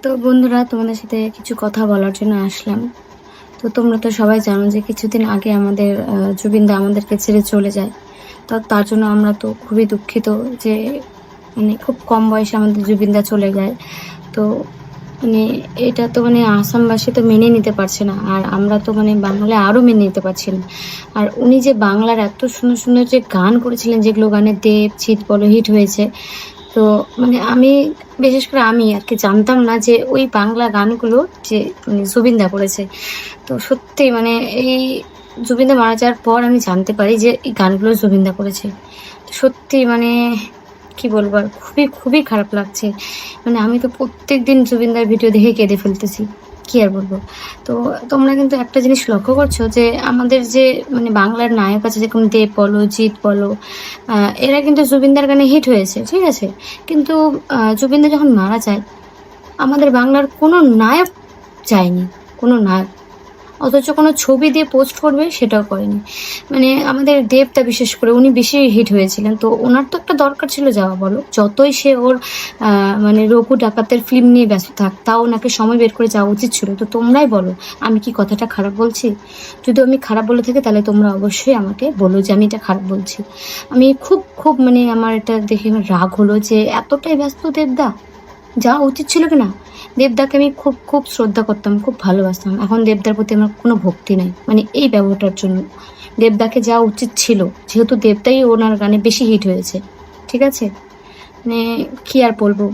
তো বন্ধুরা, তোমাদের সাথে কিছু কথা বলার জন্য আসলাম। তো তোমরা তো সবাই জানো যে কিছুদিন আগে আমাদের জুবিনদা আমাদেরকে ছেড়ে চলে যায়। তো তার জন্য আমরা তো খুবই দুঃখিত যে মানে খুব কম বয়সে আমাদের জুবিনদা চলে যায়। তো মানে এটা তো মানে আসামবাসী তো মেনে নিতে পারছে না, আর আমরা তো মানে বাংলায় আরও মেনে নিতে পারছি না। আর উনি যে বাংলার এত সুন্দর সুন্দর যে গান করেছিলেন, যেগুলো গানে দেব চিত বলো হিট হয়েছে, তো মানে আমি বিশেষ করে আমি আর কি জানতাম না যে ওই বাংলা গানগুলো যে মানে জুবিনদা করেছে। তো সত্যি মানে এই জুবিনদা মারা যাওয়ার পর আমি জানতে পারি যে এই গানগুলো জুবিনদা করেছে। তো সত্যি মানে কি বলবো, আর খুবই খুবই খারাপ লাগছে। মানে আমি তো প্রত্যেক দিন জুবিনদার ভিডিও দেখে কেঁদে ফেলতেছি, কি আর বলবো। তো তোমরা কিন্তু একটা জিনিস লক্ষ্য করছো যে আমাদের যে মানে বাংলার নায়ক আছে, যেরকম দেব বলো জিৎ বলো, এরা কিন্তু জুবিনদার গানে হিট হয়েছে, ঠিক আছে। কিন্তু জুবিনদা যখন মারা যায়, আমাদের বাংলার কোনো নায়ক যায়নি, কোনো নায়ক। অথচ কোনো ছবি দিয়ে পোস্ট করবে সেটাও করেনি। মানে আমাদের দেবদা বিশেষ করে উনি বেশি হিট হয়েছিলেন, তো ওনার তো একটা দরকার ছিল যাওয়া, বলো। যতই সে ওর মানে রঘু ডাকাতের ফিল্ম নিয়ে ব্যস্ত থাক, তাও ওনাকে সময় বের করে যাওয়া উচিত ছিল। তো তোমরাই বলো, আমি কি কথাটা খারাপ বলছি? যদি আমি খারাপ বলে থাকি তাহলে তোমরা অবশ্যই আমাকে বলো যে আমি এটা খারাপ বলছি। আমি খুব খুব মানে আমার এটা দেখে আমার রাগ হলো যে এতটাই ব্যস্ত দেবদা, যাওয়া উচিত ছিল কি না। দেবদাকে আমি খুব খুব শ্রদ্ধা করতাম, খুব ভালোবাসতাম। এখন দেবদার প্রতি আমার কোনো ভক্তি নেই, মানে এই ব্যবহারটার জন্য। দেবদাকে যাওয়া উচিত ছিল, যেহেতু দেবদাই ওনার গানে বেশি হিট হয়েছে, ঠিক আছে। মানে কি আর বলবো।